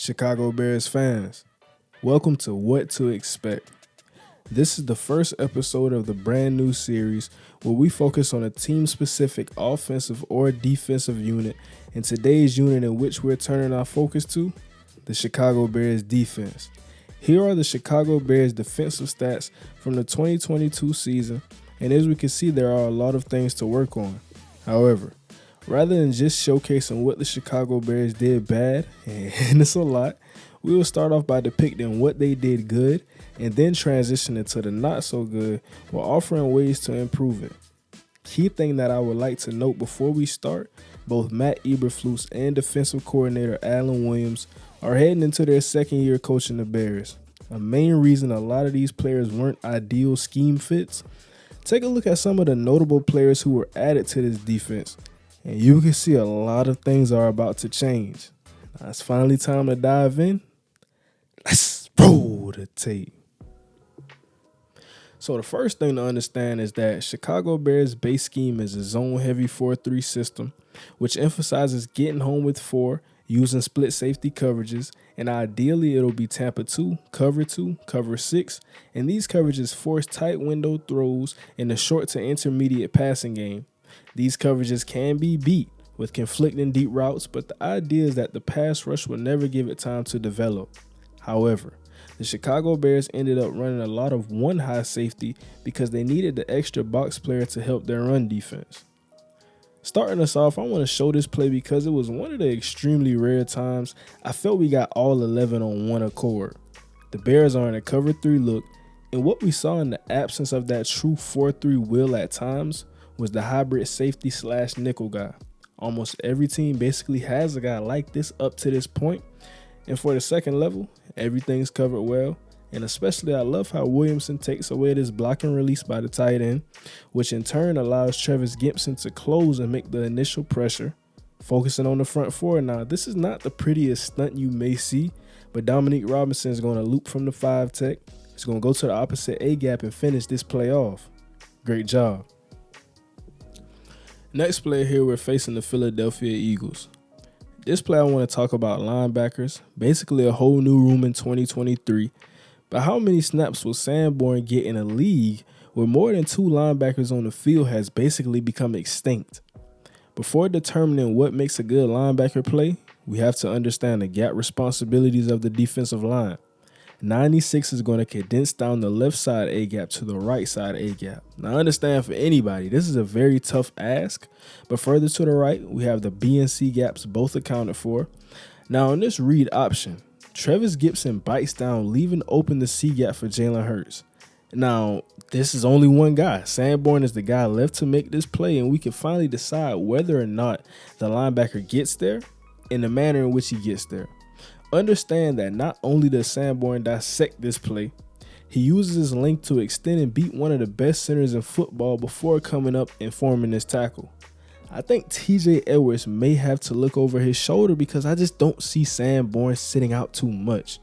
Chicago Bears fans, welcome to What to Expect. This is the first episode of the brand new series where we focus on a team-specific offensive or defensive unit, and today's unit in which we're turning our focus to, the Chicago Bears defense. Here are the Chicago Bears defensive stats from the 2022 season, and as we can see, there are a lot of things to work on. However, rather than just showcasing what the Chicago Bears did bad, and it's a lot, we will start off by depicting what they did good and then transition into the not so good while offering ways to improve it. Key thing that I would like to note before we start, both Matt Eberflus and defensive coordinator Alan Williams are heading into their second year coaching the Bears. A main reason a lot of these players weren't ideal scheme fits. Take a look at some of the notable players who were added to this defense, and you can see a lot of things are about to change. Now it's finally time to dive in. Let's roll the tape. So the first thing to understand is that Chicago Bears' base scheme is a zone-heavy 4-3 system, which emphasizes getting home with 4, using split safety coverages, and ideally it'll be Tampa 2, cover 6, and these coverages force tight window throws in the short to intermediate passing game. These coverages can be beat with conflicting deep routes, but the idea is that the pass rush will never give it time to develop. However, the Chicago Bears ended up running a lot of one high safety because they needed the extra box player to help their run defense. Starting us off, I want to show this play because it was one of the extremely rare times I felt we got all 11 on one accord. The Bears are in a cover 3 look, and what we saw in the absence of that true 4-3 will at times was the hybrid safety / nickel guy. Almost every team basically has a guy like this up to this point, and for the second level, everything's covered well, and especially I love how Williamson takes away this block and release by the tight end, which in turn allows Travis Gibson to close and make the initial pressure. Focusing on the front 4 now, this is not the prettiest stunt you may see, but Dominique Robinson is going to loop from the 5 tech. He's going to go to the opposite A-gap and finish this play off. Great job. Next play here, we're facing the Philadelphia Eagles. This play I want to talk about linebackers, basically a whole new room in 2023. But how many snaps will Sanborn get in a league where more than 2 linebackers on the field has basically become extinct? Before determining what makes a good linebacker play, we have to understand the gap responsibilities of the defensive line. 96 is going to condense down the left side A-gap to the right side A-gap. Now understand, for anybody, this is a very tough ask, but further to the right, we have the B and C gaps both accounted for. Now on this read option, Travis Gibson bites down, leaving open the C gap for Jalen Hurts. Now, this is only one guy. Sanborn is the guy left to make this play, and we can finally decide whether or not the linebacker gets there and the manner in which he gets there. Understand that not only does Sanborn dissect this play, he uses his length to extend and beat one of the best centers in football before coming up and forming this tackle. I think TJ Edwards may have to look over his shoulder because I just don't see Sanborn sitting out too much.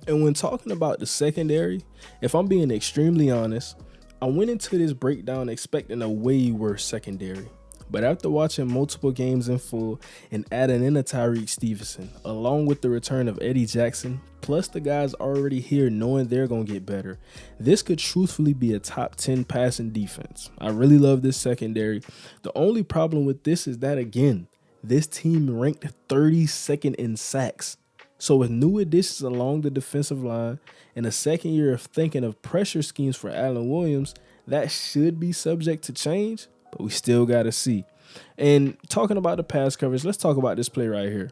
And when talking about the secondary, if I'm being extremely honest, I went into this breakdown expecting a way worse secondary. But after watching multiple games in full and adding in a Tyreek Stevenson, along with the return of Eddie Jackson, plus the guys already here knowing they're going to get better, this could truthfully be a top 10 passing defense. I really love this secondary. The only problem with this is that, again, this team ranked 32nd in sacks. So with new additions along the defensive line and a second year of thinking of pressure schemes for Alan Williams, that should be subject to change. But we still got to see. And talking about the pass coverage, let's talk about this play right here.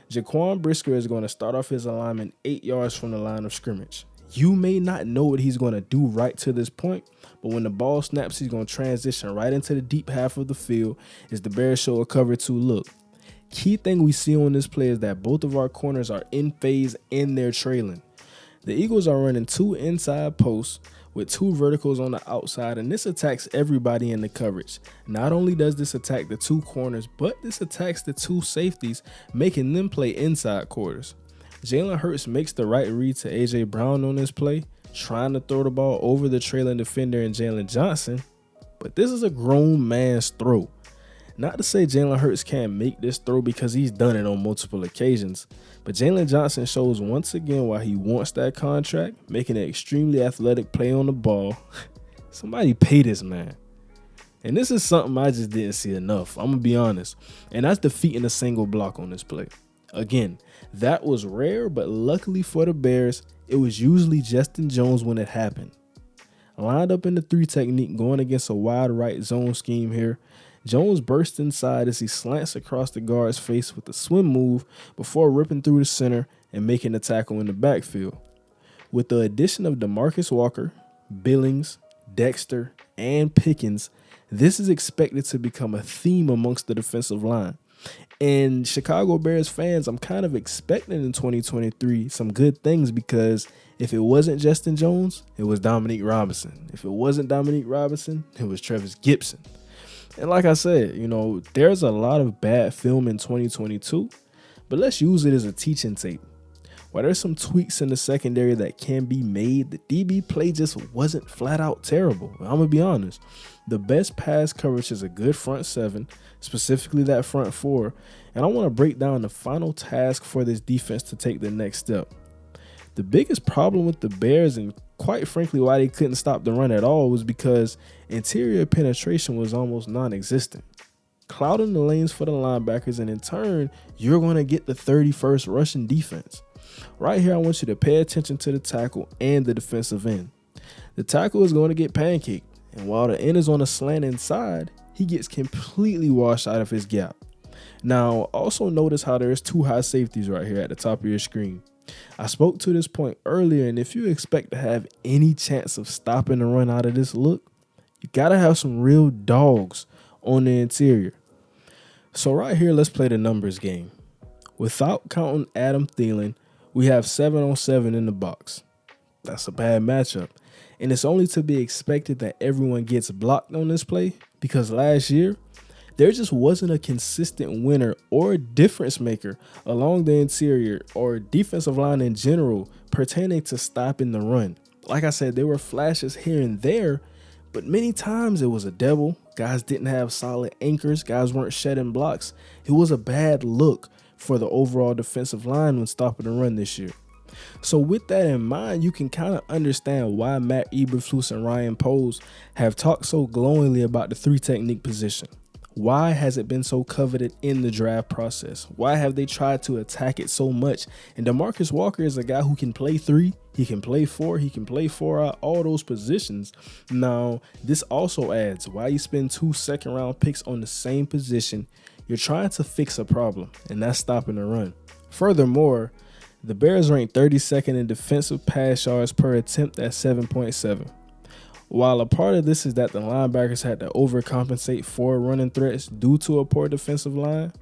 Jaquan Brisker is going to start off his alignment 8 yards from the line of scrimmage. You may not know what he's going to do right to this point, but when the ball snaps, he's going to transition right into the deep half of the field as the Bears show a cover 2 look. Key thing we see on this play is that both of our corners are in phase and they're trailing. The Eagles are running 2 inside posts with 2 verticals on the outside, and this attacks everybody in the coverage. Not only does this attack the 2 corners, but this attacks the 2 safeties, making them play inside quarters. Jalen Hurts makes the right read to A.J. Brown on this play, trying to throw the ball over the trailing defender and Jalen Johnson, but this is a grown man's throw. Not to say Jalen Hurts can't make this throw because he's done it on multiple occasions, but Jalen Johnson shows once again why he wants that contract, making an extremely athletic play on the ball. Somebody pay this man. And this is something I just didn't see enough, I'm going to be honest. And that's defeating a single block on this play. Again, that was rare, but luckily for the Bears, it was usually Justin Jones when it happened. Lined up in the 3 technique going against a wide right zone scheme here, Jones bursts inside as he slants across the guard's face with a swim move before ripping through the center and making the tackle in the backfield. With the addition of DeMarcus Walker, Billings, Dexter, and Pickens, this is expected to become a theme amongst the defensive line. And Chicago Bears fans, I'm kind of expecting in 2023 some good things, because if it wasn't Justin Jones, it was Dominique Robinson. If it wasn't Dominique Robinson, it was Travis Gibson. And like I said, there's a lot of bad film in 2022, but let's use it as a teaching tape. While there's some tweaks in the secondary that can be made, the DB play just wasn't flat out terrible. I'm going to be honest. The best pass coverage is a good front 7, specifically that front 4, and I want to break down the final task for this defense to take the next step. The biggest problem with the Bears, and quite frankly why they couldn't stop the run at all, was because interior penetration was almost non-existent, clouding the lanes for the linebackers, and in turn, you're going to get the 31st rushing defense. Right here, I want you to pay attention to the tackle and the defensive end. The tackle is going to get pancaked, and while the end is on a slant inside, he gets completely washed out of his gap. Now, also notice how there's 2 high safeties right here at the top of your screen. I spoke to this point earlier, and if you expect to have any chance of stopping the run out of this look, you got to have some real dogs on the interior. So right here, let's play the numbers game. Without counting Adam Thielen, we have 7-on-7 in the box. That's a bad matchup. And it's only to be expected that everyone gets blocked on this play, because last year, there just wasn't a consistent winner or a difference maker along the interior or defensive line in general pertaining to stopping the run. Like I said, there were flashes here and there, but many times it was a double. Guys didn't have solid anchors. Guys weren't shedding blocks. It was a bad look for the overall defensive line when stopping the run this year. So with that in mind, you can kind of understand why Matt Eberflus and Ryan Poles have talked so glowingly about the 3 technique position. Why has it been so coveted in the draft process? Why have they tried to attack it so much? And DeMarcus Walker is a guy who can play 3, he can play 4, he can play 4 out, all those positions. Now, this also adds why you spend 2 second-round picks on the same position. You're trying to fix a problem, and that's stopping the run. Furthermore, the Bears ranked 32nd in defensive pass yards per attempt at 7.7. While a part of this is that the linebackers had to overcompensate for running threats due to a poor defensive line,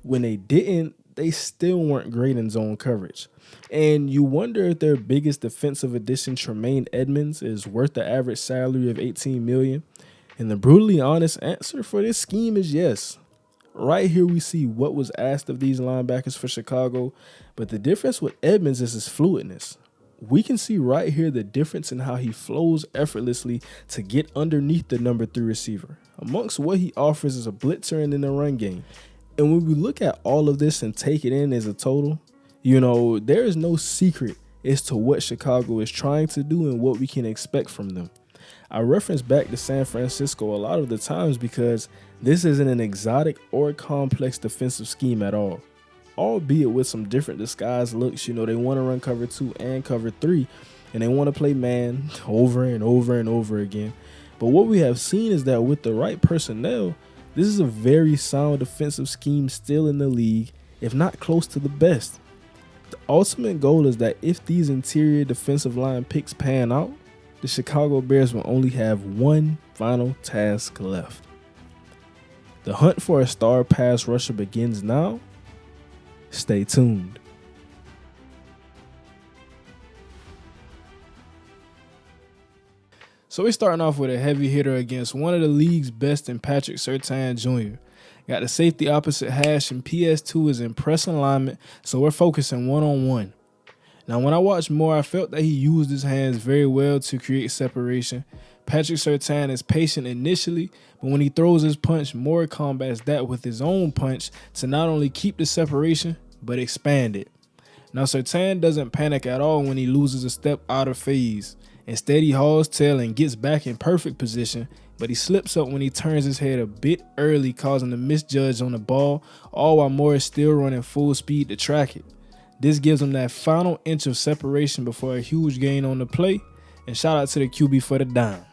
when they didn't, they still weren't great in zone coverage. And you wonder if their biggest defensive addition, Tremaine Edmonds, is worth the average salary of $18 million. And the brutally honest answer for this scheme is yes. Right here we see what was asked of these linebackers for Chicago, but the difference with Edmonds is his fluidness. We can see right here the difference in how he flows effortlessly to get underneath the number 3 receiver, amongst what he offers as a blitzer and in the run game. And when we look at all of this and take it in as a total, there is no secret as to what Chicago is trying to do and what we can expect from them. I reference back to San Francisco a lot of the times because this isn't an exotic or complex defensive scheme at all. Albeit with some different disguised looks. They want to run cover 2 and cover 3, and they want to play man over and over and over again. But what we have seen is that with the right personnel, this is a very sound defensive scheme still in the league, if not close to the best. The ultimate goal is that if these interior defensive line picks pan out, the Chicago Bears will only have one final task left. The hunt for a star pass rusher begins now. Stay tuned. So we're starting off with a heavy hitter against one of the league's best in Patrick Surtain Jr. Got the safety opposite hash, and PS2 is in press alignment, so we're focusing one-on-one. Now, when I watched more, I felt that he used his hands very well to create separation. Patrick Surtain is patient initially, but when he throws his punch, Moore combats that with his own punch to not only keep the separation, but expand it. Now, Surtain doesn't panic at all when he loses a step out of phase. Instead, he hauls tail and gets back in perfect position, but he slips up when he turns his head a bit early, causing a misjudge on the ball, all while Moore is still running full speed to track it. This gives him that final inch of separation before a huge gain on the play, and shout out to the QB for the dime.